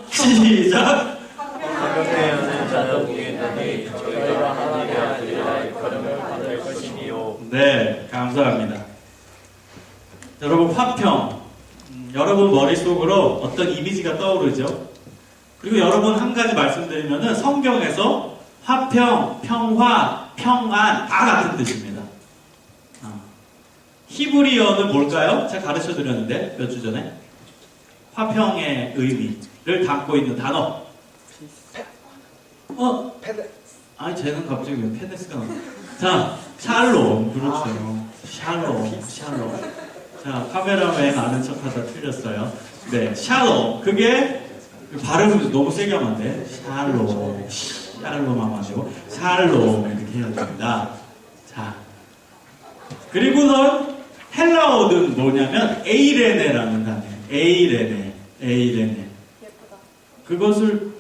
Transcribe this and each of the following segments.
시작! 가격대 하는 자는 우리들이 저희가 하나님의 아들이라 걸음을 받을 것이니요. 네, 감사합니다. 여러분, 화평. 여러분 머릿속으로 어떤 이미지가 떠오르죠? 그리고 여러분 한 가지 말씀드리면은 성경에서 화평, 평화, 평안 다 같은 뜻입니다. 히브리어는 뭘까요? 제가 가르쳐 드렸는데 몇 주 전에 화평의 의미를 담고 있는 단어. 아니 쟤는 갑자기 왜 페데스가 나와? 자, 샬롬. 그렇죠. 샬롬. 자, 카메라맨 아는 척하다 틀렸어요. 네, 샬롬. 그게 발음을 너무 세게 하면 안 돼. 샬롬 하면 안 되고 샬롬 이렇게 해야 됩니다. 자, 그리고는 헬라어는 뭐냐면 에이레네라는 단어예요. 에이레네. 그것을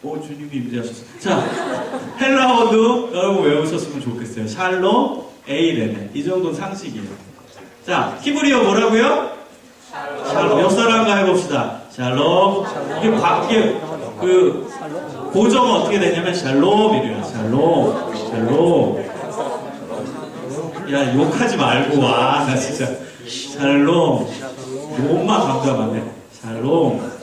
주님이 임재하셨어요. 자, 헬라어도 여러분 외우셨으면 좋겠어요. 샬롬, 에이레네. 이 정도는 상식이에요. 자, 히브리어 뭐라고요? 샬롬. 옆 사람과 해봅시다. 샬롬. 이게 고정은 어떻게 되냐면 샬롬이래요. 샬롬. 야, 욕하지 말고 와. 나 진짜 샬롬. 욕만 감당하면 돼. 샬롬.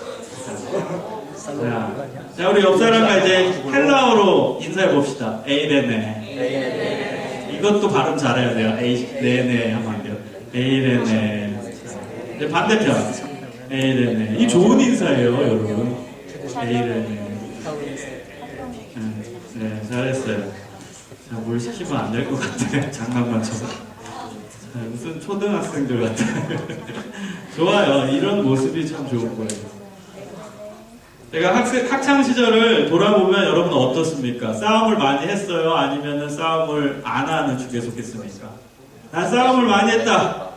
자, 우리 옆 사람과 이제 헬라어로 인사해 봅시다. 에이레네. 이것도 발음 잘해야 돼요. 에이레네 하면 안 돼요. 에이레네. 이제 반대편. 에이레네. 이 좋은 인사예요, 여러분. 에이레네. 네, 잘했어요. 자, 뭘 시키면 안 될 것 같아. 장난만 쳐서. 자, 무슨 초등학생들 같아. 좋아요. 이런 모습이 참 좋은 거예요. 제가 학창 시절을 돌아보면 여러분 어떻습니까? 싸움을 많이 했어요? 아니면 싸움을 안 하는 축에 속했습니까? 난 싸움을 많이 했다.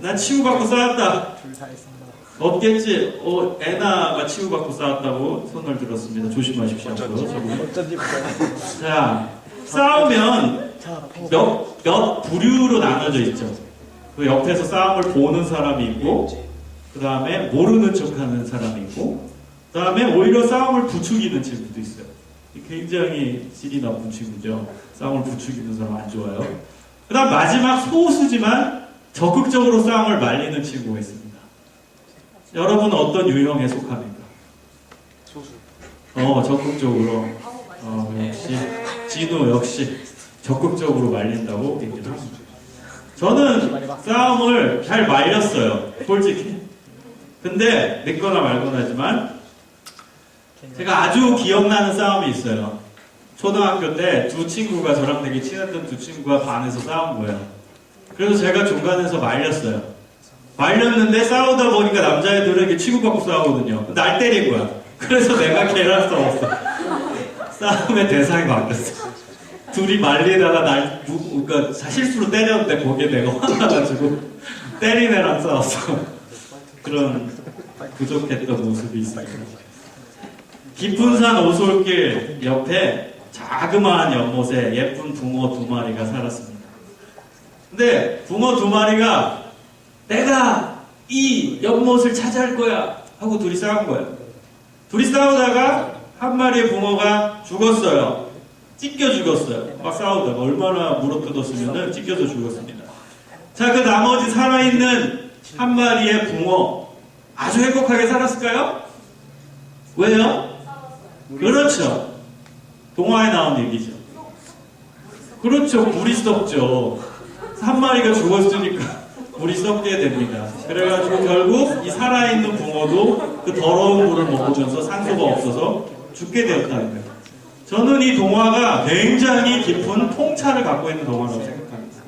난 치고받고 싸웠다. 없겠지? 애나가 치고받고 싸웠다고 손을 들었습니다. 조심하십시오. 자, 싸우면 몇 부류로 나눠져 있죠. 그 옆에서 싸움을 보는 사람이 있고, 그 다음에 모르는 척하는 사람이 있고, 그 다음에 오히려 싸움을 부추기는 친구도 있어요. 굉장히 질이 나쁜 친구죠. 싸움을 부추기는 사람 안 좋아요. 그 다음 마지막 소수지만 적극적으로 싸움을 말리는 친구가 있습니다. 여러분은 어떤 유형에 속합니까? 소수. 적극적으로. 역시 진우 역시 적극적으로 말린다고 얘기를 합니다. 저는 싸움을 잘 말렸어요. 솔직히. 근데 믿거나 말거나 하지만 제가 아주 기억나는 싸움이 있어요. 초등학교 때 두 친구가 저랑 되게 친했던 두 친구가 반에서 싸운 거예요. 그래서 제가 중간에서 말렸어요. 말렸는데 싸우다 보니까 남자애들은 이렇게 치고받고 싸우거든요. 날 때린 거야. 그래서 내가 걔랑 싸웠어. 싸움의 대상이 바뀌었어. 둘이 말리다가 그러니까 실수로 때렸는데 거기에 내가 화나가지고 때린 애랑 싸웠어. 그런 부족했던 모습이 있습니다. 깊은 산 오솔길 옆에 자그마한 연못에 예쁜 붕어 두 마리가 살았습니다. 근데 붕어 두 마리가 내가 이 연못을 차지할 거야 하고 둘이 싸운 거예요. 둘이 싸우다가 한 마리의 붕어가 죽었어요. 찢겨 죽었어요. 막 싸우다가 얼마나 물어뜯었으면 찢겨서 죽었습니다. 자, 그 나머지 살아있는 한 마리의 붕어 아주 행복하게 살았을까요? 왜요? 그렇죠. 동화에 나온 얘기죠. 그렇죠. 물이 썩죠. 한 마리가 죽었으니까 물이 썩게 됩니다. 그래가지고 결국 이 살아있는 붕어도 그 더러운 물을 먹으면서 산소가 없어서 죽게 되었다는 거예요. 저는 이 동화가 굉장히 깊은 통찰을 갖고 있는 동화라고 생각합니다.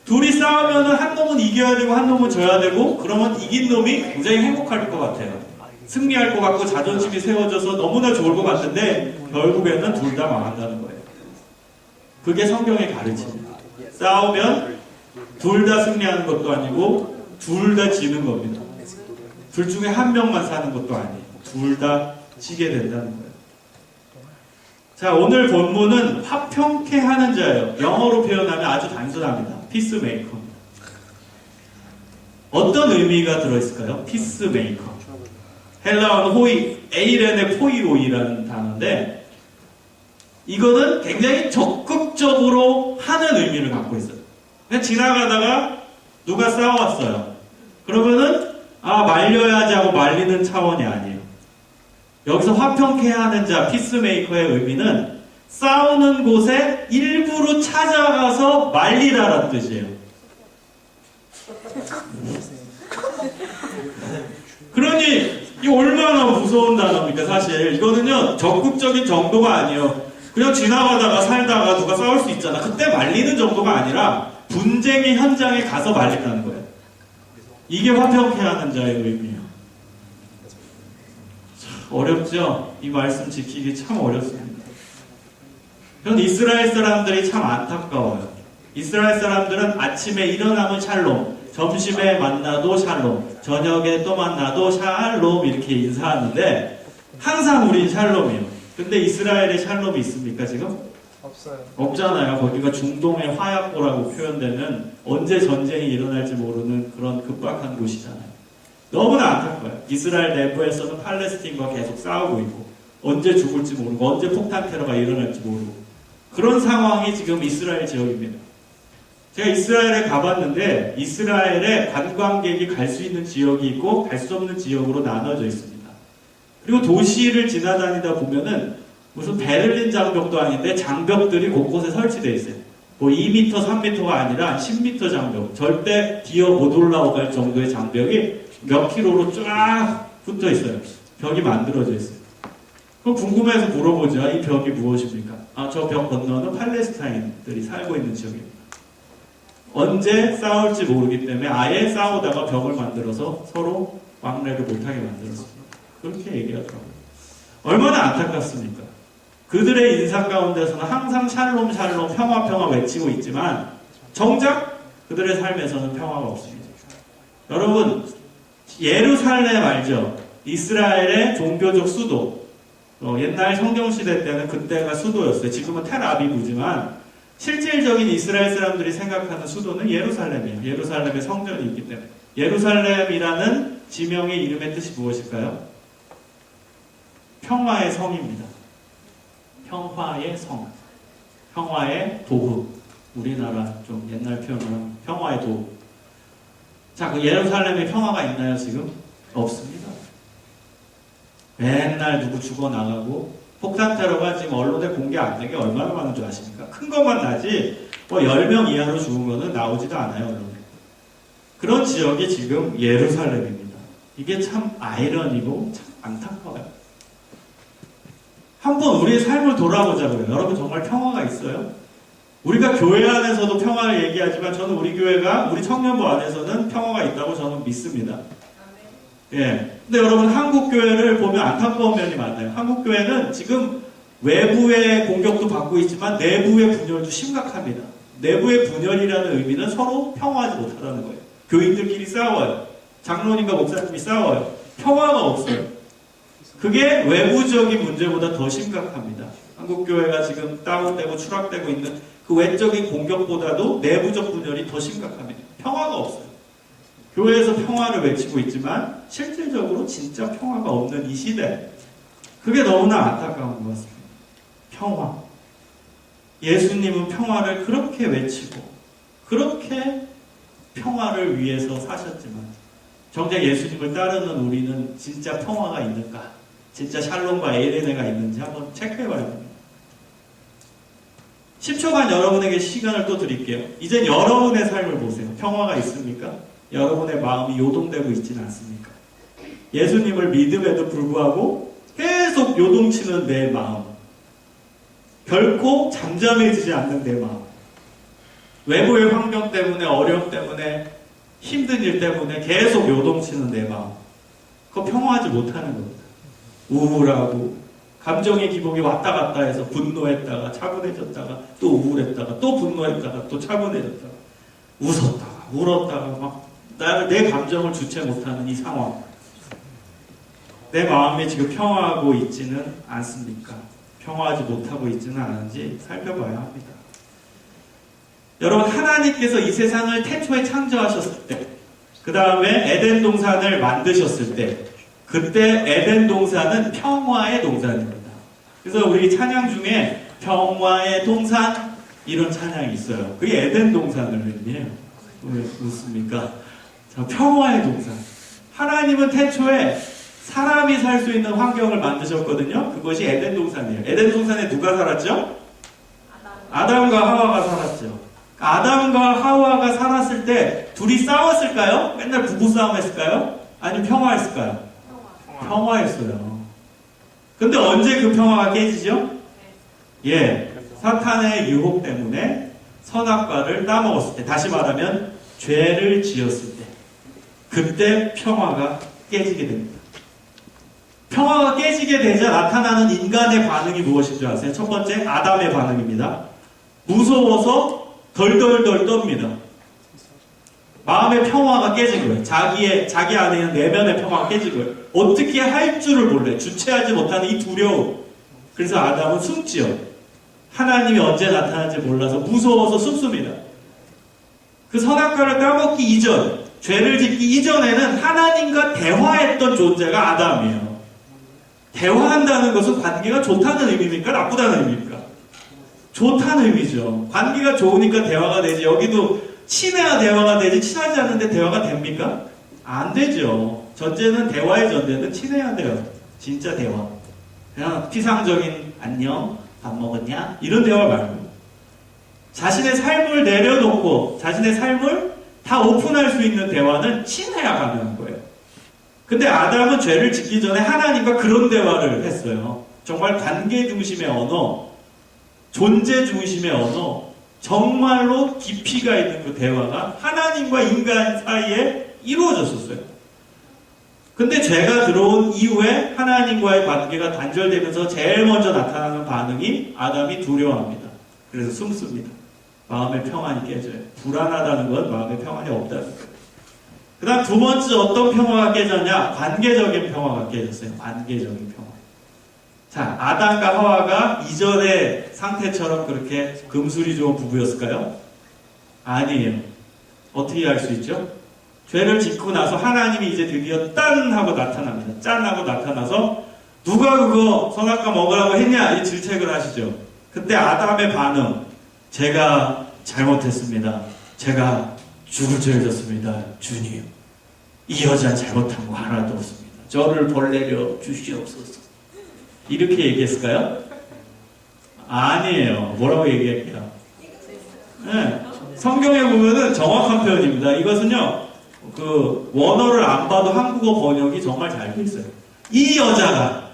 둘이 싸우면 한 놈은 이겨야 되고 한 놈은 져야 되고, 그러면 이긴 놈이 굉장히 행복할 것 같아요. 승리할 것 같고 자존심이 세워져서 너무나 좋을 것 같은데 결국에는 둘 다 망한다는 거예요. 그게 성경의 가르침입니다. 싸우면 둘 다 승리하는 것도 아니고 둘 다 지는 겁니다. 둘 중에 한 명만 사는 것도 아니에요. 둘 다 지게 된다는 거예요. 자, 오늘 본문은 화평케 하는 자예요. 영어로 표현하면 아주 단순합니다. 피스메이커. 어떤 의미가 들어있을까요? 피스메이커. 헬라어는 호이, 에이렌의 포이오이라는 단어인데 이거는 굉장히 적극적으로 하는 의미를 갖고 있어요. 그냥 지나가다가 누가 싸워왔어요. 그러면은 말려야지 하고 말리는 차원이 아니에요. 여기서 화평케 하는 자, 피스메이커의 의미는 싸우는 곳에 일부러 찾아가서 말리라라는 뜻이에요. 그러니 이 얼마나 무서운 단어입니까? 사실 이거는요 적극적인 정도가 아니에요. 그냥 지나가다가 살다가 누가 싸울 수 있잖아. 그때 말리는 정도가 아니라 분쟁의 현장에 가서 말린다는 거예요. 이게 화평케 하는 자의 의미예요. 참 어렵죠? 이 말씀 지키기 참 어렵습니다. 전 이스라엘 사람들이 참 안타까워요. 이스라엘 사람들은 아침에 일어나면 샬롬, 점심에 만나도 샬롬, 저녁에 또 만나도 샬롬 이렇게 인사하는데 항상 우린 샬롬이에요. 근데 이스라엘에 샬롬이 있습니까 지금? 없어요. 없잖아요. 거기가 중동의 화약고라고 표현되는 언제 전쟁이 일어날지 모르는 그런 급박한 곳이잖아요. 너무나 안타까워요. 이스라엘 내부에서는 팔레스틴과 계속 싸우고 있고 언제 죽을지 모르고 언제 폭탄 테러가 일어날지 모르고 그런 상황이 지금 이스라엘 지역입니다. 제가 이스라엘에 가봤는데 이스라엘에 관광객이 갈 수 있는 지역이 있고 갈 수 없는 지역으로 나눠져 있습니다. 그리고 도시를 지나다니다 보면은 무슨 베를린 장벽도 아닌데 장벽들이 곳곳에 설치되어 있어요. 뭐 2m, 3m가 아니라 10m 장벽. 절대 기어 못 올라갈 정도의 장벽이 몇 킬로로 쫙 붙어 있어요. 벽이 만들어져 있어요. 그럼 궁금해서 물어보죠. 이 벽이 무엇입니까? 저 벽 건너는 팔레스타인들이 살고 있는 지역입니다. 언제 싸울지 모르기 때문에 아예 싸우다가 벽을 만들어서 서로 왕래를 못하게 만들었습니다. 그렇게 얘기하더라고요. 얼마나 안타깝습니까? 그들의 인상 가운데서는 항상 샬롬 샬롬 평화 평화 외치고 있지만 정작 그들의 삶에서는 평화가 없습니다. 여러분 예루살렘 알죠? 이스라엘의 종교적 수도. 옛날 성경시대 때는 그때가 수도였어요. 지금은 텔아비브지만 실질적인 이스라엘 사람들이 생각하는 수도는 예루살렘이에요. 예루살렘에 성전이 있기 때문에. 예루살렘이라는 지명의 이름의 뜻이 무엇일까요? 평화의 성입니다. 평화의 성. 평화의 도읍. 우리나라 좀 옛날 표현으로 평화의 도읍. 자, 그 예루살렘에 평화가 있나요, 지금? 없습니다. 맨날 누구 죽어나가고, 폭탄 테러가 지금 언론에 공개 안 된 게 얼마나 많은 줄 아십니까? 큰 것만 나지, 10명 이하로 죽은 거는 나오지도 않아요, 언론에. 그런 지역이 지금 예루살렘입니다. 이게 참 아이러니고, 참 안타까워요. 한번 우리의 삶을 돌아보자고요. 여러분 정말 평화가 있어요? 우리가 교회 안에서도 평화를 얘기하지만 저는 우리 교회가 우리 청년부 안에서는 평화가 있다고 저는 믿습니다. 예. 근데 여러분 한국 교회를 보면 안타까운 면이 많아요. 한국 교회는 지금 외부의 공격도 받고 있지만 내부의 분열도 심각합니다. 내부의 분열이라는 의미는 서로 평화하지 못하다는 거예요. 교인들끼리 싸워요. 장로님과 목사님이 싸워요. 평화가 없어요. 그게 외부적인 문제보다 더 심각합니다. 한국교회가 지금 다운되고 추락되고 있는 그 외적인 공격보다도 내부적 분열이 더 심각합니다. 평화가 없어요. 교회에서 평화를 외치고 있지만 실질적으로 진짜 평화가 없는 이 시대. 그게 너무나 안타까운 것 같습니다. 평화. 예수님은 평화를 그렇게 외치고 그렇게 평화를 위해서 사셨지만 정작 예수님을 따르는 우리는 진짜 평화가 있는가? 진짜 샬롬과 에이레네가 있는지 한번 체크해봐야 됩니다. 10초간 여러분에게 시간을 또 드릴게요. 이젠 여러분의 삶을 보세요. 평화가 있습니까? 여러분의 마음이 요동되고 있지는 않습니까? 예수님을 믿음에도 불구하고 계속 요동치는 내 마음. 결코 잠잠해지지 않는 내 마음. 외부의 환경 때문에, 어려움 때문에, 힘든 일 때문에 계속 요동치는 내 마음. 그거 평화하지 못하는 겁니다. 우울하고 감정의 기복이 왔다 갔다 해서 분노했다가 차분해졌다가 또 우울했다가 또 분노했다가 또 차분해졌다가 웃었다가 울었다가 막 내 감정을 주체 못하는 이 상황. 내 마음이 지금 평화하고 있지는 않습니까? 평화하지 못하고 있지는 않은지 살펴봐야 합니다. 여러분 하나님께서 이 세상을 태초에 창조하셨을 때 그 다음에 에덴 동산을 만드셨을 때 그때 에덴 동산은 평화의 동산입니다. 그래서 우리 찬양 중에 평화의 동산 이런 찬양이 있어요. 그게 에덴 동산을 의미해요. 왜 웃습니까? 자, 평화의 동산. 하나님은 태초에 사람이 살 수 있는 환경을 만드셨거든요. 그것이 에덴 동산이에요. 에덴 동산에 누가 살았죠? 아담과 하와가 살았죠. 아담과 하와가 살았을 때 둘이 싸웠을까요? 맨날 부부싸움 했을까요? 아니면 평화했을까요? 평화했어요. 근데 언제 그 평화가 깨지죠? 예, 사탄의 유혹 때문에 선악과를 따먹었을 때, 다시 말하면 죄를 지었을 때, 그때 평화가 깨지게 됩니다. 평화가 깨지게 되자 나타나는 인간의 반응이 무엇인 줄 아세요? 첫 번째, 아담의 반응입니다. 무서워서 덜덜덜 떱니다. 마음의 평화가 깨진 거예요. 자기 안에 있는 내면의 평화가 깨진 거예요. 어떻게 할 줄을 몰라요. 주체하지 못하는 이 두려움. 그래서 아담은 숨지요. 하나님이 언제 나타날지 몰라서 무서워서 숨습니다. 그 선악과를 따먹기 이전, 죄를 짓기 이전에는 하나님과 대화했던 존재가 아담이에요. 대화한다는 것은 관계가 좋다는 의미입니까? 나쁘다는 의미입니까? 좋다는 의미죠. 관계가 좋으니까 대화가 되지. 여기도 친해야 대화가 되지, 친하지 않는데 대화가 됩니까? 안 되죠. 전제는, 대화의 전제는 친해야 돼요. 진짜 대화. 그냥 피상적인 안녕, 밥 먹었냐? 이런 대화 말고. 자신의 삶을 내려놓고 자신의 삶을 다 오픈할 수 있는 대화는 친해야 가능한 거예요. 근데 아담은 죄를 짓기 전에 하나님과 그런 대화를 했어요. 정말 관계 중심의 언어, 존재 중심의 언어, 정말로 깊이가 있는 그 대화가 하나님과 인간 사이에 이루어졌었어요. 근데 죄가 들어온 이후에 하나님과의 관계가 단절되면서 제일 먼저 나타나는 반응이 아담이 두려워합니다. 그래서 숨습니다. 마음의 평안이 깨져요. 불안하다는 건 마음의 평안이 없다는 거예요. 그 다음 두 번째 어떤 평화가 깨졌냐? 관계적인 평화가 깨졌어요. 관계적인 평화. 자, 아담과 하와가 이전의 상태처럼 그렇게 금술이 좋은 부부였을까요? 아니에요. 어떻게 알 수 있죠? 죄를 짓고 나서 하나님이 이제 드디어 딴 하고 나타납니다. 짠 하고 나타나서 누가 그거 선악과 먹으라고 했냐? 이 질책을 하시죠. 그때 아담의 반응, 제가 잘못했습니다. 제가 죽을 죄를 졌습니다. 주님, 이 여자 잘못한 거 하나도 없습니다. 저를 벌내려 주시옵소서. 이렇게 얘기했을까요? 아니에요. 뭐라고 얘기할게요? 네. 성경에 보면은 정확한 표현입니다. 이것은요, 그 원어를 안 봐도 한국어 번역이 정말 잘 돼 있어요. 이 여자가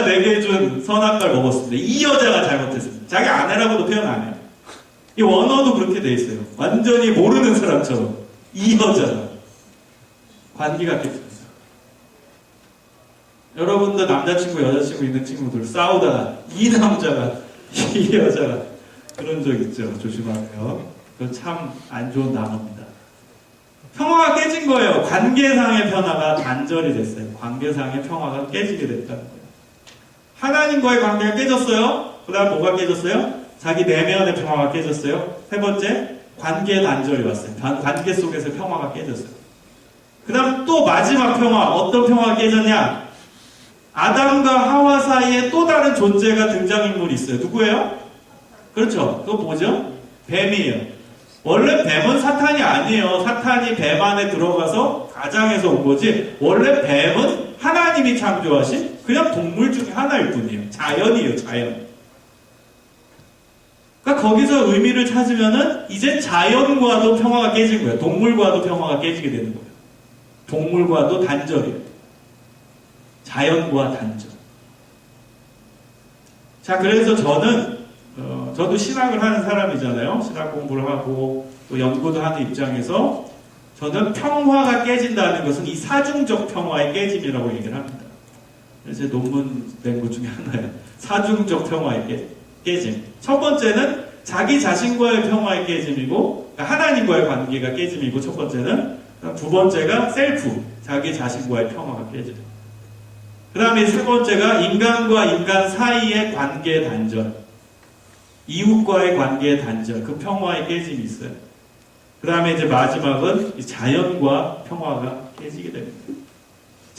내게 준 선악과를 먹었습니다. 이 여자가 잘못했습니다. 자기 아내라고도 표현 안 해요. 이 원어도 그렇게 돼 있어요. 완전히 모르는 사람처럼. 이 여자가. 관계가 깨졌어요. 여러분도 남자친구, 여자친구 있는 친구들 싸우다가 이 남자가, 이 여자가 그런 적 있죠. 조심하세요. 그건 참 안 좋은 단어입니다. 평화가 깨진 거예요. 관계상의 변화가 단절이 됐어요. 관계상의 평화가 깨지게 됐다는 거예요. 하나님과의 관계가 깨졌어요. 그 다음 뭐가 깨졌어요? 자기 내면의 평화가 깨졌어요. 세 번째, 관계 단절이 왔어요. 관계 속에서 평화가 깨졌어요. 그 다음 또 마지막 평화, 어떤 평화가 깨졌냐? 아담과 하와 사이에 또 다른 존재가 등장인물이 있어요. 누구예요? 그렇죠. 그거 뭐죠? 뱀이에요. 원래 뱀은 사탄이 아니에요. 사탄이 뱀 안에 들어가서 가장해서 온 거지. 원래 뱀은 하나님이 창조하신 그냥 동물 중에 하나일 뿐이에요. 자연이에요, 자연. 그러니까 거기서 의미를 찾으면은 이제 자연과도 평화가 깨진 거예요. 동물과도 평화가 깨지게 되는 거예요. 동물과도 단절이에요. 자연과 단절. 자, 그래서 저도 신학을 하는 사람이잖아요. 신학 공부를 하고 또 연구도 하는 입장에서 저는 평화가 깨진다는 것은 이 사중적 평화의 깨짐이라고 얘기를 합니다. 제 논문 낸 것 중에 하나예요. 사중적 평화의 깨짐. 첫 번째는 자기 자신과의 평화의 깨짐이고, 그러니까 하나님과의 관계가 깨짐이고, 첫 번째는. 두 번째가 셀프, 자기 자신과의 평화가 깨짐. 그 다음에 세 번째가 인간과 인간 사이의 관계 단절. 이웃과의 관계 단절, 그 평화의 깨짐이 있어요. 그 다음에 이제 마지막은 자연과 평화가 깨지게 됩니다.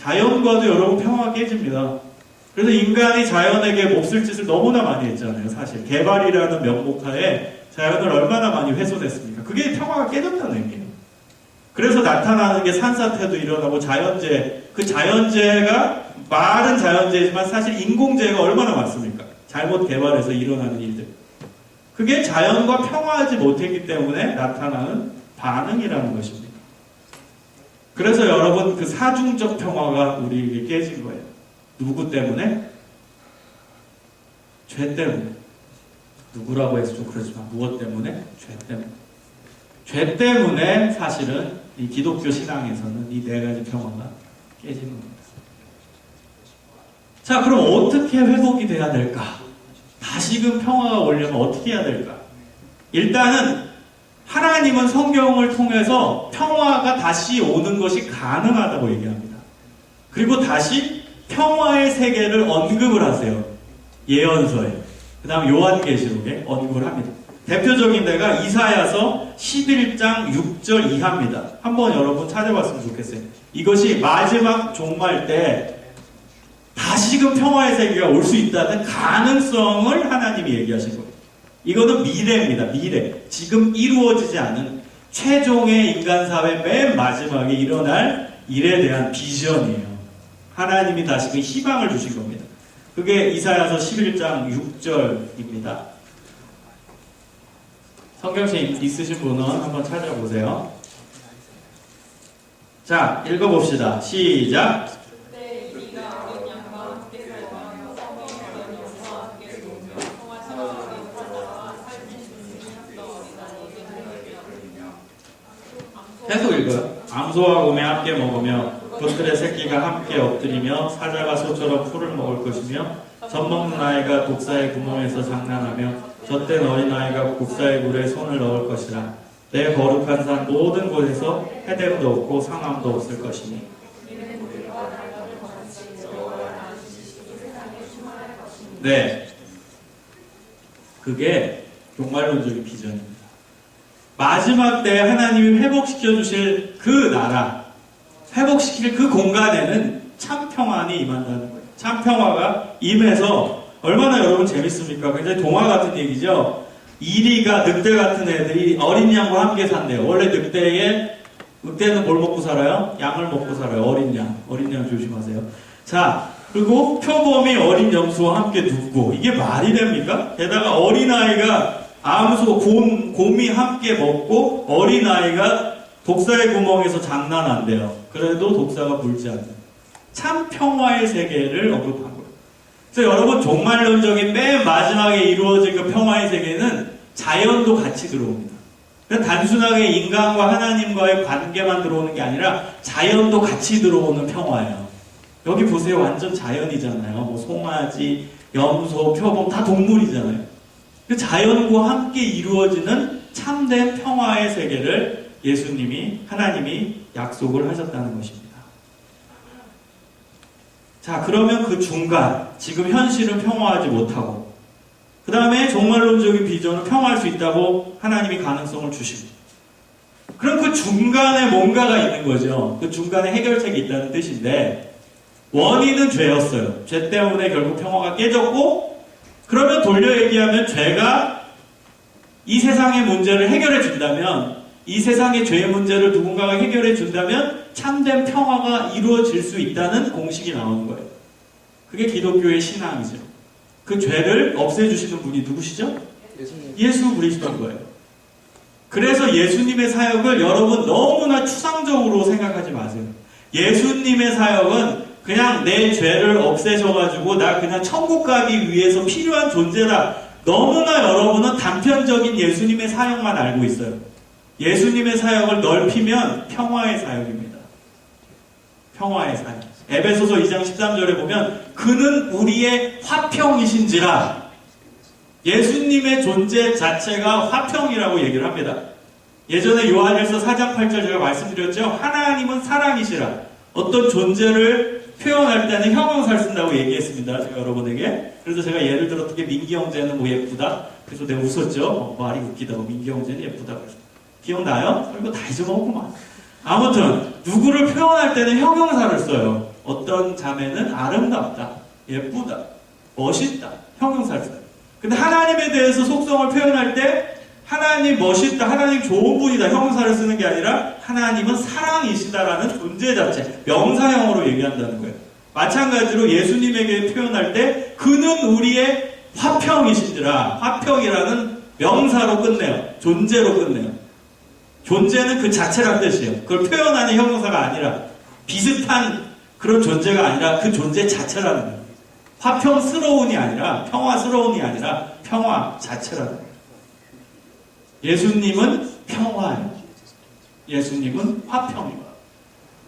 자연과도 여러분 평화가 깨집니다. 그래서 인간이 자연에게 몹쓸 짓을 너무나 많이 했잖아요. 사실 개발이라는 명목하에 자연을 얼마나 많이 훼손했습니까? 그게 평화가 깨졌다는 얘기예요. 그래서 나타나는 게 산사태도 일어나고 자연재해. 그 자연재해가 말은 자연재해지만 사실 인공재해가 얼마나 많습니까? 잘못 개발해서 일어나는 일들. 그게 자연과 평화하지 못했기 때문에 나타나는 반응이라는 것입니다. 그래서 여러분 그 사중적 평화가 우리에게 깨진 거예요. 누구 때문에? 죄 때문에. 누구라고 해서 좀 그렇지만 무엇 때문에? 죄 때문에. 죄 때문에 사실은 이 기독교 신앙에서는 이 네 가지 평화가 깨지는 겁니다. 자, 그럼 어떻게 회복이 돼야 될까? 다시금 평화가 오려면 어떻게 해야 될까? 일단은 하나님은 성경을 통해서 평화가 다시 오는 것이 가능하다고 얘기합니다. 그리고 다시 평화의 세계를 언급을 하세요. 예언서에. 그 다음 요한계시록에 언급을 합니다. 대표적인 데가 이사야서 11장 6절 이하입니다. 한번 여러분 찾아봤으면 좋겠어요. 이것이 마지막 종말 때 다시금 평화의 세계가 올 수 있다는 가능성을 하나님이 얘기하신 거예요. 이거는 미래입니다. 미래. 지금 이루어지지 않은 최종의 인간사회 맨 마지막에 일어날 일에 대한 비전이에요. 하나님이 다시금 희망을 주신 겁니다. 그게 이사야서 11장 6절입니다. 성경책 있으신 분은 한번 찾아보세요. 자, 읽어봅시다. 시작. 계속 읽어요. 암소와 곰이 함께 먹으며 돛들의 새끼가 함께 엎드리며 사자가 소처럼 풀을 먹을 것이며 젖먹는 아이가 독사의 구멍에서 장난하며 젖된 어린아이가 독사의 굴에 손을 넣을 것이라. 내 거룩한 산 모든 곳에서 해됨도 없고 상함도 없을 것이니. 네, 그게 종말론적인 비전입니다. 마지막 때 하나님이 회복시켜 주실 그 나라, 회복시킬 그 공간에는 참 평안이 임한다는 거예요. 참 평화가 임해서 얼마나 여러분 재밌습니까? 굉장히 동화 같은 얘기죠. 이리가 늑대 같은 애들이 어린 양과 함께 산대요. 원래 늑대는 뭘 먹고 살아요? 양을 먹고 살아요. 어린 양 조심하세요. 자, 그리고 표범이 어린 염소와 함께 눕고, 이게 말이 됩니까? 게다가 어린아이가 암소, 곰이 함께 먹고 어린아이가 독사의 구멍에서 장난한대요. 그래도 독사가 물지 않는 참 평화의 세계를 언급한 거예요. 그래서 여러분 종말론적인 맨 마지막에 이루어질 그 평화의 세계는 자연도 같이 들어옵니다. 그러니까 단순하게 인간과 하나님과의 관계만 들어오는 게 아니라 자연도 같이 들어오는 평화예요. 여기 보세요. 완전 자연이잖아요. 뭐 송아지, 염소, 표범 다 동물이잖아요. 그 자연과 함께 이루어지는 참된 평화의 세계를 하나님이 약속을 하셨다는 것입니다. 자, 그러면 그 중간, 지금 현실은 평화하지 못하고, 그 다음에 종말론적인 비전은 평화할 수 있다고 하나님이 가능성을 주십니다. 그럼 그 중간에 뭔가가 있는 거죠. 그 중간에 해결책이 있다는 뜻인데, 원인은 죄였어요. 죄 때문에 결국 평화가 깨졌고, 그러면 돌려 얘기하면 죄가 이 세상의 문제를 해결해 준다면, 이 세상의 죄의 문제를 누군가가 해결해 준다면 참된 평화가 이루어질 수 있다는 공식이 나오는 거예요. 그게 기독교의 신앙이죠. 그 죄를 없애주시는 분이 누구시죠? 예수 그리스도인 거예요. 그래서 예수님의 사역을 여러분 너무나 추상적으로 생각하지 마세요. 예수님의 사역은 그냥 내 죄를 없애셔가지고 나 그냥 천국 가기 위해서 필요한 존재라. 너무나 여러분은 단편적인 예수님의 사역만 알고 있어요. 예수님의 사역을 넓히면 평화의 사역입니다. 평화의 사역. 에베소서 2장 13절에 보면 그는 우리의 화평이신지라. 예수님의 존재 자체가 화평이라고 얘기를 합니다. 예전에 요한일서 4장 8절 제가 말씀드렸죠. 하나님은 사랑이시라. 어떤 존재를 표현할 때는 형용사를 쓴다고 얘기했습니다. 제가 여러분에게. 그래서 제가 예를 들어 어떻게 민기 형제는 뭐 예쁘다. 그래서 내가 웃었죠. 말이 웃기다고 민기 형제는 예쁘다. 그래서 기억나요? 이거 다 잊어먹었구만. 아무튼 누구를 표현할 때는 형용사를 써요. 어떤 자매는 아름답다, 예쁘다, 멋있다, 형용사를 써요. 근데 하나님에 대해서 속성을 표현할 때 하나님 멋있다, 하나님 좋은 분이다 형용사를 쓰는 게 아니라 하나님은 사랑이시다라는 존재 자체, 명사형으로 얘기한다는 거예요. 마찬가지로 예수님에게 표현할 때 그는 우리의 화평이신지라, 화평이라는 명사로 끝내요. 존재로 끝내요. 존재는 그 자체란 뜻이에요. 그걸 표현하는 형용사가 아니라 비슷한 그런 존재가 아니라 그 존재 자체라는 거예요. 화평스러운이 아니라 평화스러운이 아니라 평화 자체라는 거예요. 예수님은 평화예요. 예수님은 화평이에요.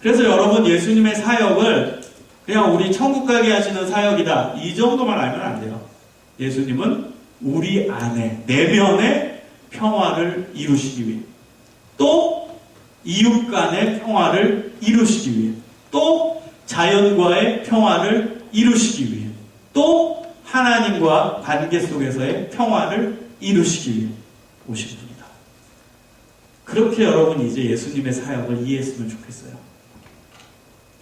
그래서 여러분 예수님의 사역을 그냥 우리 천국 가게 하시는 사역이다 이 정도만 알면 안 돼요. 예수님은 우리 안에 내면의 평화를 이루시기 위해, 또 이웃 간의 평화를 이루시기 위해, 또 자연과의 평화를 이루시기 위해, 또 하나님과 관계 속에서의 평화를 이루시기 위해 오신 분이다. 그렇게 여러분 이제 예수님의 사역을 이해했으면 좋겠어요.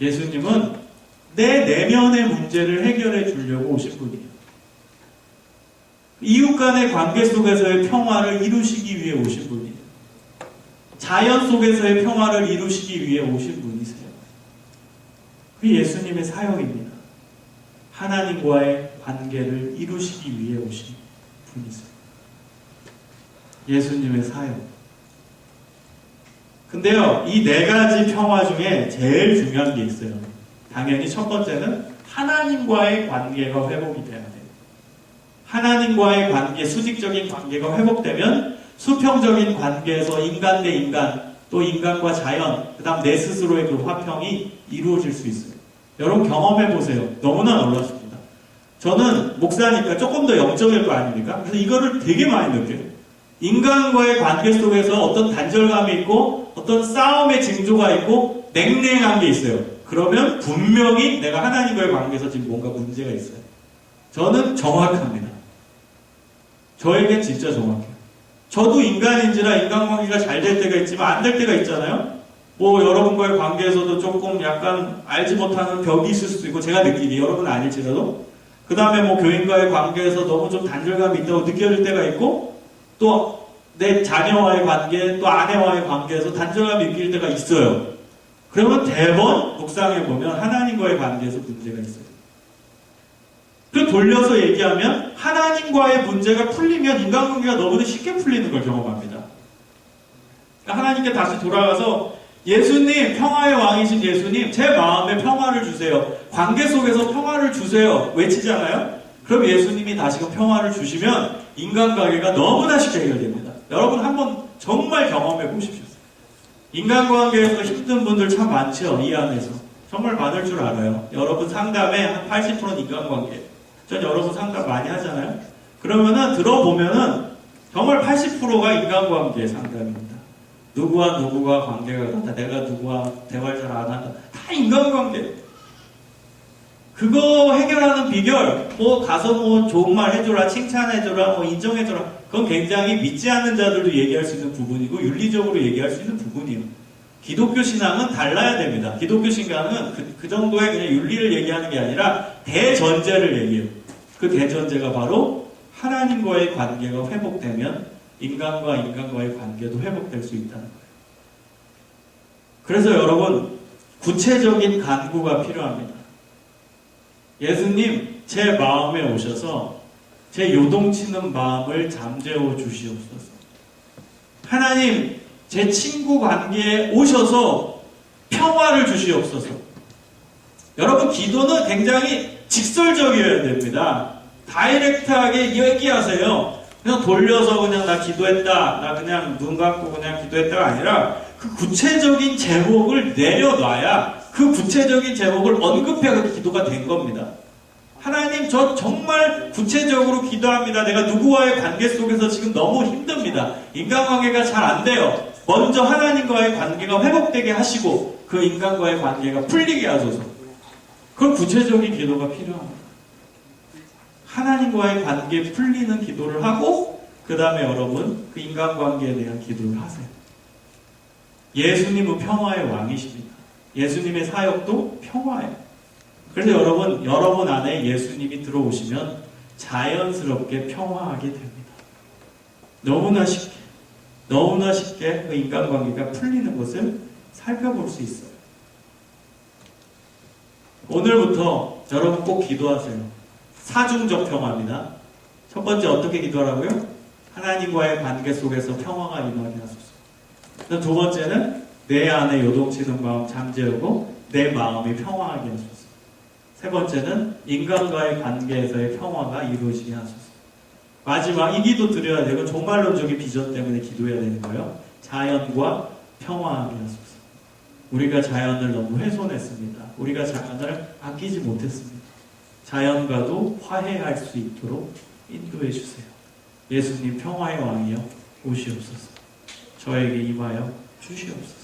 예수님은 내 내면의 문제를 해결해 주려고 오신 분이에요. 이웃 간의 관계 속에서의 평화를 이루시기 위해 오신 분이에요. 자연 속에서의 평화를 이루시기 위해 오신 분이세요. 그게 예수님의 사역입니다. 하나님과의 관계를 이루시기 위해 오신 분이세요. 예수님의 사역. 근데요, 이 네 가지 평화 중에 제일 중요한 게 있어요. 당연히 첫 번째는 하나님과의 관계가 회복이 돼야 돼요. 하나님과의 관계, 수직적인 관계가 회복되면 수평적인 관계에서 인간 대 인간, 또 인간과 자연, 그 다음 내 스스로의 그 화평이 이루어질 수 있어요. 여러분 경험해 보세요. 너무나 놀랍습니다. 저는 목사니까 조금 더 영적일 거 아닙니까? 그래서 이거를 되게 많이 느껴요. 인간과의 관계 속에서 어떤 단절감이 있고 어떤 싸움의 징조가 있고 냉랭한 게 있어요. 그러면 분명히 내가 하나님과의 관계에서 지금 뭔가 문제가 있어요. 저는 정확합니다. 저에겐 진짜 정확해요. 저도 인간인지라 인간관계가 잘 될 때가 있지만 안 될 때가 있잖아요. 뭐 여러분과의 관계에서도 조금 약간 알지 못하는 벽이 있을 수도 있고 제가 느끼기, 여러분은 아닐지라도 그 다음에 뭐 교인과의 관계에서 너무 좀 단절감이 있다고 느껴질 때가 있고 또 내 자녀와의 관계, 또 아내와의 관계에서 단절감이 느낄 때가 있어요. 그러면 대번 묵상해 보면 하나님과의 관계에서 문제가 있어요. 그 돌려서 얘기하면 하나님과의 문제가 풀리면 인간관계가 너무나 쉽게 풀리는 걸 경험합니다. 그러니까 하나님께 다시 돌아가서 예수님, 평화의 왕이신 예수님, 제 마음에 평화를 주세요. 관계 속에서 평화를 주세요. 외치잖아요. 그럼 예수님이 다시금 평화를 주시면 인간관계가 너무나 쉽게 해결됩니다. 여러분 한번 정말 경험해 보십시오. 인간관계에서 힘든 분들 참 많죠. 이 안에서. 정말 많을 줄 알아요. 여러분 상담의 한 80%는 인간관계. 전 여러분 상담 많이 하잖아요. 그러면은 들어보면은 정말 80%가 인간관계 상담입니다. 누구와 누구가 관계가 같다. 내가 누구와 대화를 잘 안 한다. 다 인간관계. 그거 해결하는 비결, 뭐 가서 뭐 좋은 말 해줘라, 칭찬해줘라, 뭐 인정해줘라. 그건 굉장히 믿지 않는 자들도 얘기할 수 있는 부분이고 윤리적으로 얘기할 수 있는 부분이에요. 기독교 신앙은 달라야 됩니다. 기독교 신앙은 그 정도의 그냥 윤리를 얘기하는 게 아니라 대전제를 얘기해요. 그 대전제가 바로 하나님과의 관계가 회복되면 인간과 인간과의 관계도 회복될 수 있다는 거예요. 그래서 여러분 구체적인 간구가 필요합니다. 예수님, 제 마음에 오셔서 제 요동치는 마음을 잠재워 주시옵소서. 하나님, 제 친구 관계에 오셔서 평화를 주시옵소서. 여러분, 기도는 굉장히 직설적이어야 됩니다. 다이렉트하게 얘기하세요. 그냥 돌려서 그냥 나 기도했다, 나 그냥 눈 감고 그냥 기도했다가 아니라 그 구체적인 제목을 내려놔야 그 구체적인 제목을 언급해야 기도가 된 겁니다. 하나님, 저 정말 구체적으로 기도합니다. 내가 누구와의 관계 속에서 지금 너무 힘듭니다. 인간관계가 잘 안 돼요. 먼저 하나님과의 관계가 회복되게 하시고 그 인간과의 관계가 풀리게 하소서. 그런 구체적인 기도가 필요합니다. 하나님과의 관계 풀리는 기도를 하고 그 다음에 여러분 그 인간관계에 대한 기도를 하세요. 예수님은 평화의 왕이십니다. 예수님의 사역도 평화예요. 그래서 여러분 안에 예수님이 들어오시면 자연스럽게 평화하게 됩니다. 너무나 쉽게 그 인간관계가 풀리는 것을 살펴볼 수 있어요. 오늘부터 여러분 꼭 기도하세요. 사중적 평화입니다. 첫 번째 어떻게 기도하라고요? 하나님과의 관계 속에서 평화가 임하게 하소서. 두 번째는 내 안에 요동치는 마음 잠재우고 내 마음이 평화하게 하소서. 세 번째는 인간과의 관계에서의 평화가 이루어지게 하소서. 마지막 이 기도 드려야 되고 종말론적인 비전 때문에 기도해야 되는 거예요. 자연과 평화하게 하소서. 우리가 자연을 너무 훼손했습니다. 우리가 자연을 아끼지 못했습니다. 자연과도 화해할 수 있도록 인도해 주세요. 예수님 평화의 왕이여 오시옵소서. 저에게 임하여 주시옵소서.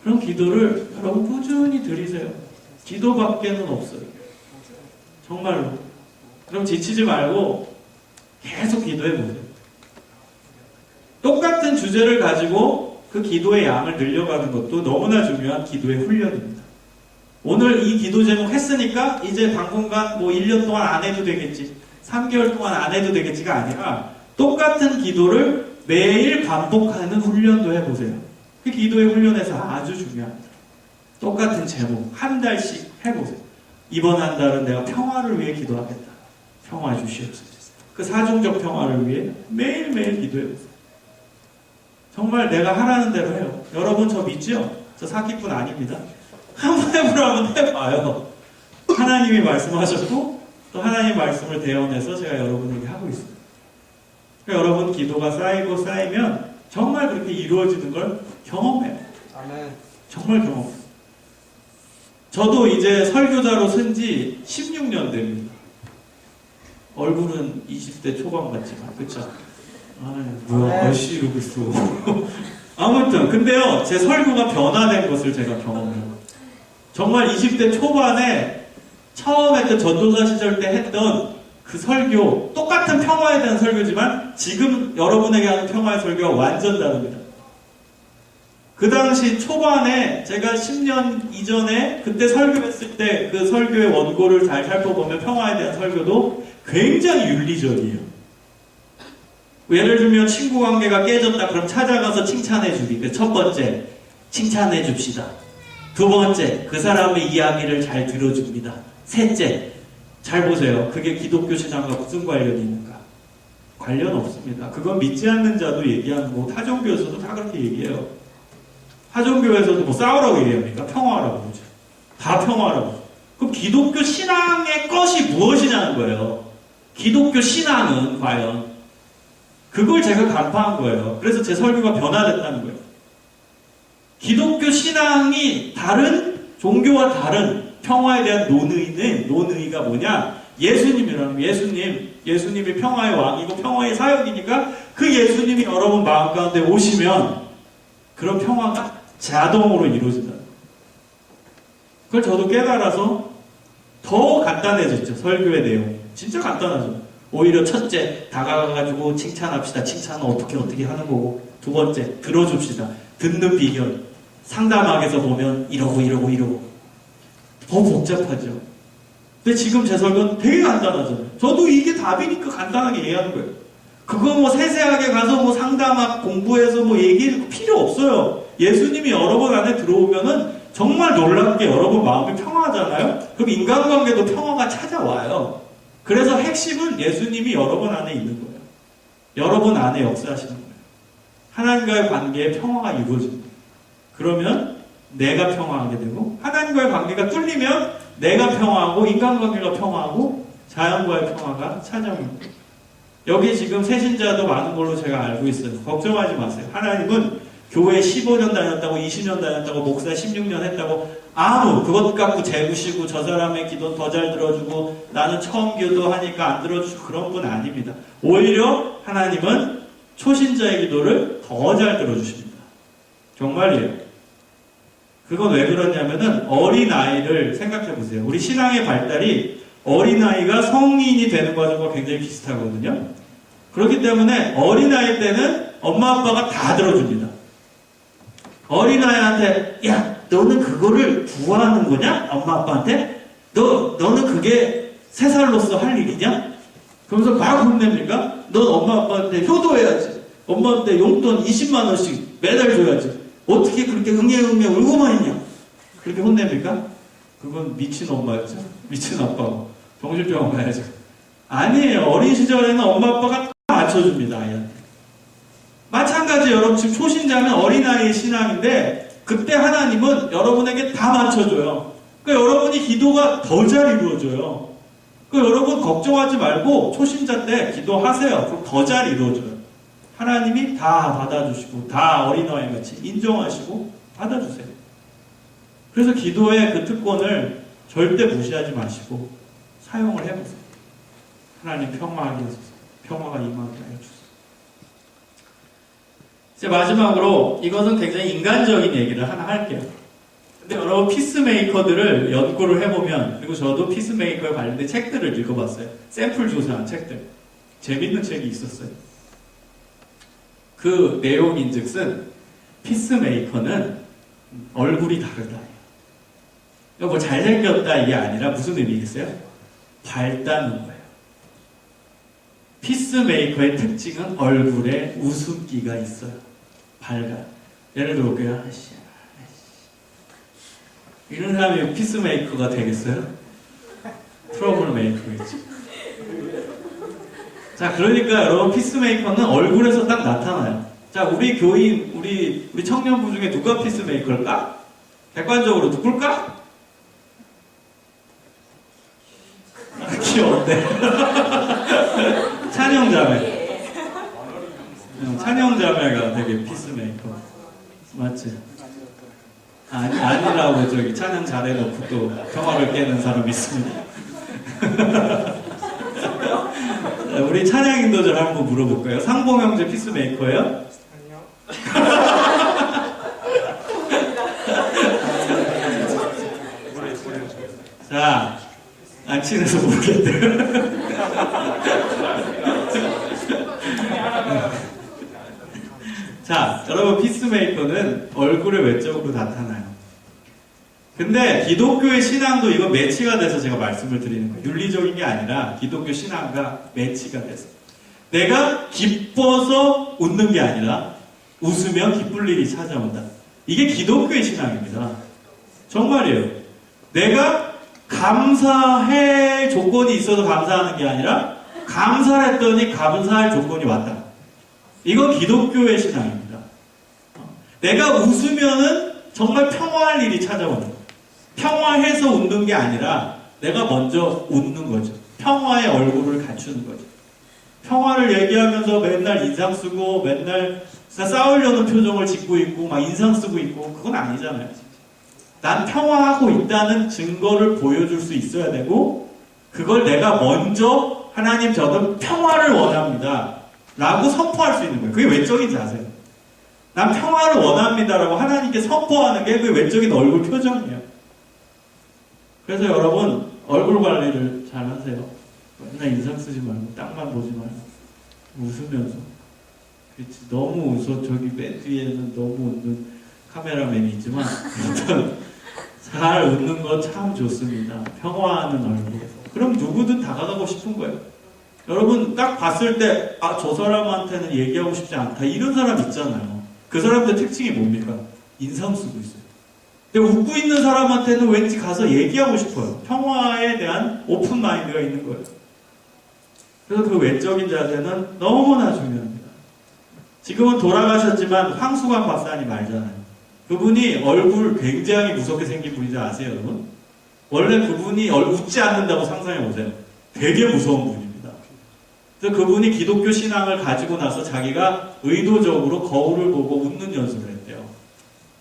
그런 기도를 여러분 꾸준히 드리세요. 기도밖에는 없어요. 정말로. 그럼 지치지 말고 계속 기도해 보세요. 똑같은 주제를 가지고 그 기도의 양을 늘려가는 것도 너무나 중요한 기도의 훈련입니다. 오늘 이 기도 제목 했으니까 이제 당분간 1년 동안 안 해도 되겠지, 3개월 동안 안 해도 되겠지가 아니라 똑같은 기도를 매일 반복하는 훈련도 해보세요. 그 기도의 훈련에서 아주 중요합니다. 똑같은 제목 한 달씩 해보세요. 이번 한 달은 내가 평화를 위해 기도하겠다. 평화 주시옵소서. 그 사중적 평화를 위해 매일매일 기도해보세요. 정말 내가 하라는 대로 해요. 여러분 저 믿죠? 저 사기꾼 아닙니다. 한번 해보라면 해봐요. 하나님이 말씀하셨고 또 하나님 말씀을 대언해서 제가 여러분에게 하고 있습니다. 그러니까 여러분 기도가 쌓이면 정말 그렇게 이루어지는 걸 경험해요. 아멘. 정말 경험해요. 저도 이제 설교자로 쓴 지 16년 됩니다. 얼굴은 20대 초반 같지만, 그쵸? 뭐야, 아씨, 이러고 있어. 아무튼, 근데요, 제 설교가 변화된 것을 제가 경험해요. 정말 20대 초반에 처음에 그 전도사 시절 때 했던 그 설교, 똑같은 평화에 대한 설교지만, 지금 여러분에게 하는 평화의 설교가 완전 다릅니다. 그 당시 초반에 제가 10년 이전에 그때 설교했을 때 그 설교의 원고를 잘 살펴보면 평화에 대한 설교도 굉장히 윤리적이에요. 예를 들면 친구 관계가 깨졌다 그럼 찾아가서 칭찬해 주기. 첫 번째, 칭찬해 줍시다. 두 번째, 그 사람의 이야기를 잘 들어줍니다. 셋째, 잘 보세요. 그게 기독교 신앙과 무슨 관련이 있는가? 관련 없습니다. 그건 믿지 않는 자도 얘기하는 거고 타종교에서도 다 그렇게 얘기해요. 타종교에서도 싸우라고 얘기합니까? 평화라고 그러죠. 다 평화라고. 그럼 기독교 신앙의 것이 무엇이냐는 거예요. 기독교 신앙은 과연 그걸 제가 간파한 거예요. 그래서 제 설교가 변화됐다는 거예요. 기독교 신앙이 다른 종교와 다른 평화에 대한 논의가 뭐냐? 예수님이라는 예수님이 평화의 왕이고 평화의 사역이니까 그 예수님이 여러분 마음 가운데 오시면 그런 평화가 자동으로 이루어진다. 그걸 저도 깨달아서 더 간단해졌죠. 설교의 내용. 진짜 간단하죠. 오히려 첫째, 다가가가지고 칭찬합시다. 칭찬은 어떻게 하는 거고. 두 번째, 들어줍시다. 듣는 비결. 상담학에서 보면 이러고. 더 복잡하죠. 근데 지금 제 설교는 되게 간단하잖아요. 저도 이게 답이니까 간단하게 얘기하는 거예요. 그거 세세하게 가서 상담학 공부해서 얘기할 필요 없어요. 예수님이 여러분 안에 들어오면은 정말 놀랍게 여러분 마음이 평화하잖아요? 그럼 인간관계도 평화가 찾아와요. 그래서 핵심은 예수님이 여러분 안에 있는 거예요. 여러분 안에 역사하시는 거예요. 하나님과의 관계에 평화가 이루어집니다. 그러면 내가 평화하게 되고 하나님과의 관계가 뚫리면 내가 평화하고 인간관계가 평화하고 자연과의 평화가 찾아옵니다. 여기 지금 새신자도 많은 걸로 제가 알고 있어요. 걱정하지 마세요. 하나님은 교회 15년 다녔다고 20년 다녔다고 목사 16년 했다고 그것 갖고 재우시고 저 사람의 기도 더 잘 들어주고 나는 처음 기도하니까 안 들어주고 그런 분 아닙니다. 오히려 하나님은 초신자의 기도를 더 잘 들어주십니다. 정말이에요. 그건 왜 그러냐면은 어린아이를 생각해 보세요. 우리 신앙의 발달이 어린아이가 성인이 되는 과정과 굉장히 비슷하거든요. 그렇기 때문에 어린아이 때는 엄마 아빠가 다 들어줍니다. 어린아이한테 야 너는 그거를 구하는 거냐? 엄마 아빠한테? 너는 그게 3살로서 할 일이냐? 그러면서 막 혼냅니까? 넌 엄마 아빠한테 효도해야지. 엄마한테 용돈 20만 원씩 매달 줘야지. 어떻게 그렇게 응애응애 울고만 있냐? 그렇게 혼냅니까? 그건 미친 엄마였죠. 미친 아빠고 정신병원 가야죠. 아니에요. 어린 시절에는 엄마 아빠가 다 맞춰줍니다. 아이한테. 마찬가지 여러분 지금 초신자면 어린아이의 신앙인데 그때 하나님은 여러분에게 다 맞춰줘요. 그러니까 여러분이 기도가 더 잘 이루어져요. 그러니까 여러분 걱정하지 말고 초신자 때 기도하세요. 그럼 더 잘 이루어져요. 하나님이 다 받아주시고 다 어린아이 같이 인정하시고 받아주세요. 그래서 기도의 그 특권을 절대 무시하지 마시고 사용을 해보세요. 하나님 평화하게 하소서. 평화가 임하게 해주세요. 이제 마지막으로 이것은 굉장히 인간적인 얘기를 하나 할게요. 근데 여러분 피스메이커들을 연구를 해보면 그리고 저도 피스메이커에 관련된 책들을 읽어봤어요. 샘플 조사한 책들. 재밌는 책이 있었어요. 그 내용인즉슨 피스메이커는 얼굴이 다르다. 뭐 잘생겼다 이게 아니라 무슨 의미겠어요? 밝다는 거예요. 피스메이커의 특징은 얼굴에 웃음기가 있어요. 밝아요. 예를 들어볼게요. 이런 사람이 피스메이커가 되겠어요? 트러블 메이커겠죠. 자, 그러니까 여러분 피스메이커는 얼굴에서 딱 나타나요. 자, 우리 교인, 우리 청년부 중에 누가 피스메이커일까? 객관적으로 누굴까? 귀여운데. 찬영자매. 찬영자매가 되게 피스메이커. 맞지? 아니라고 저기 찬양 잘해놓고 또 평화를 깨는 사람이 있습니다. 우리 찬양인도절 한번 물어볼까요? 상봉 형제 피스메이커예요? 자, 안 친해서 모르겠대요. 자, 여러분 피스메이커는 얼굴의 외적으로 나타나요. 근데 기독교의 신앙도 이거 매치가 돼서 제가 말씀을 드리는 거예요. 윤리적인 게 아니라 기독교 신앙과 매치가 돼서. 내가 기뻐서 웃는 게 아니라 웃으면 기쁠 일이 찾아온다. 이게 기독교의 신앙입니다. 정말이에요. 내가 감사할 조건이 있어서 감사하는 게 아니라 감사를 했더니 감사할 조건이 왔다. 이건 기독교의 신앙입니다. 내가 웃으면은 정말 평화할 일이 찾아오는 거예요. 평화해서 웃는 게 아니라 내가 먼저 웃는 거죠. 평화의 얼굴을 갖추는 거죠. 평화를 얘기하면서 맨날 인상 쓰고 맨날 싸우려는 표정을 짓고 있고 막 인상 쓰고 있고 그건 아니잖아요. 난 평화하고 있다는 증거를 보여줄 수 있어야 되고 그걸 내가 먼저 하나님 저는 평화를 원합니다 라고 선포할 수 있는 거예요. 그게 외적인 자세예요. 난 평화를 원합니다라고 하나님께 선포하는 게 그 외적인 얼굴 표정이에요. 그래서 여러분 얼굴 관리를 잘 하세요. 맨날 인상 쓰지 말고 땅만 보지 말고 웃으면서. 그렇지. 너무 웃어. 저기 맨 뒤에는 너무 웃는 카메라맨이 있지만 일단 잘 웃는 거 참 좋습니다. 평화하는 얼굴. 그럼 누구든 다가가고 싶은 거예요. 여러분 딱 봤을 때 아, 저 사람한테는 얘기하고 싶지 않다. 이런 사람 있잖아요. 그 사람들 특징이 뭡니까? 인상 쓰고 있어요. 근데 웃고 있는 사람한테는 왠지 가서 얘기하고 싶어요. 평화에 대한 오픈 마인드가 있는 거예요. 그래서 그 외적인 자세는 너무나 중요합니다. 지금은 돌아가셨지만 황수관 박사님 알잖아요. 그분이 얼굴 굉장히 무섭게 생긴 분인지 아세요, 여러분? 원래 그분이 웃지 않는다고 상상해 보세요. 되게 무서운 분입니다. 그래서 그분이 기독교 신앙을 가지고 나서 자기가 의도적으로 거울을 보고 웃는 연습을 했대요.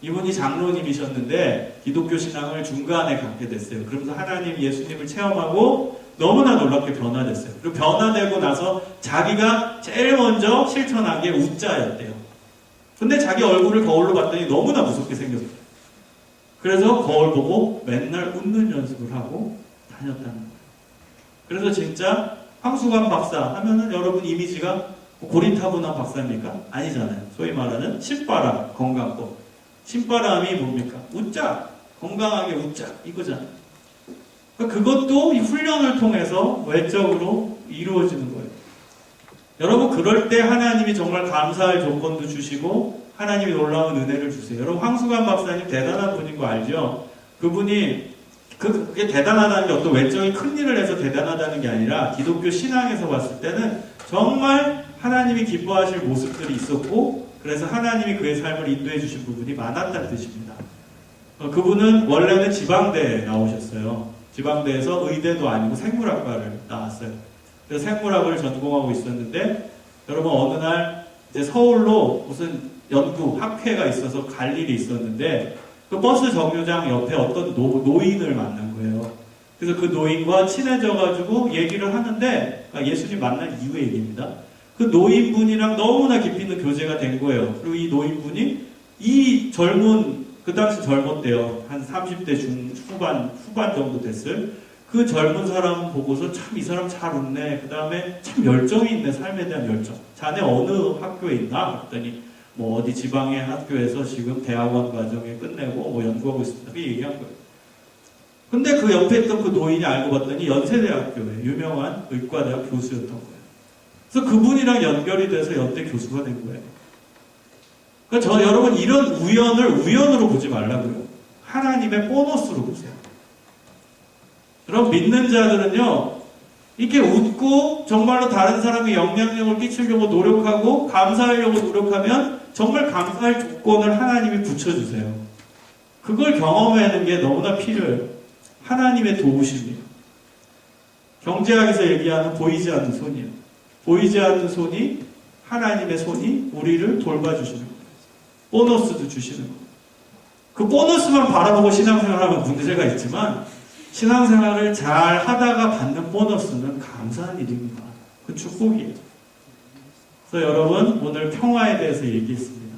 이분이 장로님이셨는데 기독교 신앙을 중간에 갖게 됐어요. 그러면서 하나님, 예수님을 체험하고 너무나 놀랍게 변화됐어요. 그리고 변화되고 나서 자기가 제일 먼저 실천한 게 웃자였대요. 근데 자기 얼굴을 거울로 봤더니 너무나 무섭게 생겼어요. 그래서 거울 보고 맨날 웃는 연습을 하고 다녔다는 거예요. 그래서 진짜 황수관 박사 하면은 여러분 이미지가 고리타분한 박사입니까? 아니잖아요. 소위 말하는 신바람 건강법. 신바람이 뭡니까? 웃자. 건강하게 웃자. 이거잖아요. 그러니까 그것도 이 훈련을 통해서 외적으로 이루어지는 거예요. 여러분, 그럴 때 하나님이 정말 감사할 조건도 주시고 하나님이 놀라운 은혜를 주세요. 여러분, 황수관 박사님 대단한 분인 거 알죠? 그분이 그게 대단하다는 게 어떤 외적인 큰 일을 해서 대단하다는 게 아니라 기독교 신앙에서 봤을 때는 정말 하나님이 기뻐하실 모습들이 있었고 그래서 하나님이 그의 삶을 인도해 주신 부분이 많았다는 뜻입니다. 그분은 원래는 지방대에 나오셨어요. 지방대에서 의대도 아니고 생물학과를 나왔어요. 그래서 생물학을 전공하고 있었는데 여러분 어느 날 이제 서울로 무슨 연구 학회가 있어서 갈 일이 있었는데 그 버스 정류장 옆에 어떤 노인을 만난 거예요. 그래서 그 노인과 친해져가지고 얘기를 하는데 예수님 만난 이후의 얘기입니다. 그 노인분이랑 너무나 깊이 있는 교제가 된 거예요. 그리고 이 노인분이 이 젊은 그 당시 젊었대요. 한 30대 후반 정도 됐을 그 젊은 사람 보고서 참 이 사람 잘 웃네. 그 다음에 참 열정이 있네. 삶에 대한 열정. 자네 어느 학교에 있나? 그랬더니 뭐 어디 지방의 학교에서 지금 대학원 과정에 끝내고 뭐 연구하고 있습니다. 그 얘기한 거예요. 근데 그 옆에 있던 그 노인이 알고 봤더니 연세대학교의 유명한 의과대학 교수였던 거예요. 그래서 그분이랑 연결이 돼서 연대 교수가 된 거예요. 그러니까 여러분 이런 우연을 우연으로 보지 말라고요. 하나님의 보너스로 보세요. 여러분 믿는 자들은요. 이렇게 웃고 정말로 다른 사람에 영향력을 끼치려고 노력하고 감사하려고 노력하면 정말 감사할 조건을 하나님이 붙여주세요. 그걸 경험하는 게 너무나 필요해요. 하나님의 도우심이에요. 경제학에서 얘기하는 보이지 않는 손이에요. 보이지 않는 손이 하나님의 손이 우리를 돌봐주시는 거예요. 보너스도 주시는 거예요. 그 보너스만 바라보고 신앙생활하면 문제가 있지만 신앙생활을 잘 하다가 받는 보너스는 감사한 일입니다. 그 축복이에요. 그래서 여러분 오늘 평화에 대해서 얘기했습니다.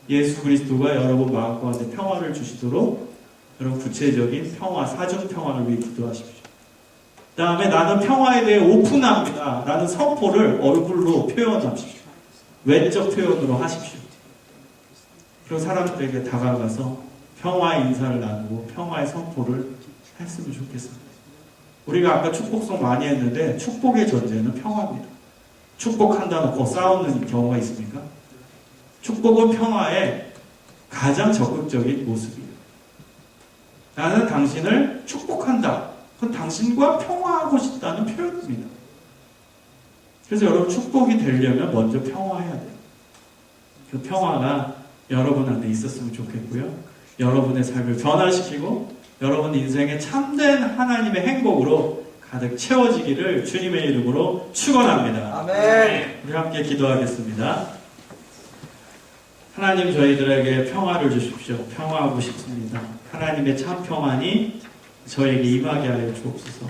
예수 그리스도가 여러분 마음 가운데 평화를 주시도록 여러분 구체적인 평화, 사정 평화를 위해 기도하십시오. 그 다음에 나는 평화에 대해 오픈합니다. 라는 선포를 얼굴로 표현하십시오. 외적 표현으로 하십시오. 그리고 사람들에게 다가가서 평화의 인사를 나누고 평화의 선포를 했으면 좋겠습니다. 우리가 아까 축복송 많이 했는데 축복의 전제는 평화입니다. 축복한다 놓고 싸우는 경우가 있습니까? 축복은 평화의 가장 적극적인 모습이에요. 나는 당신을 축복한다. 그건 당신과 평화하고 싶다는 표현입니다. 그래서 여러분 축복이 되려면 먼저 평화해야 돼요. 그 평화가 여러분 안에 있었으면 좋겠고요. 여러분의 삶을 변화시키고 여러분 인생의 참된 하나님의 행복으로 가득 채워지기를 주님의 이름으로 축원합니다. 아멘. 우리 함께 기도하겠습니다. 하나님 저희들에게 평화를 주십시오. 평화하고 싶습니다. 하나님의 참 평안이 저에게 임하게 하여 주옵소서.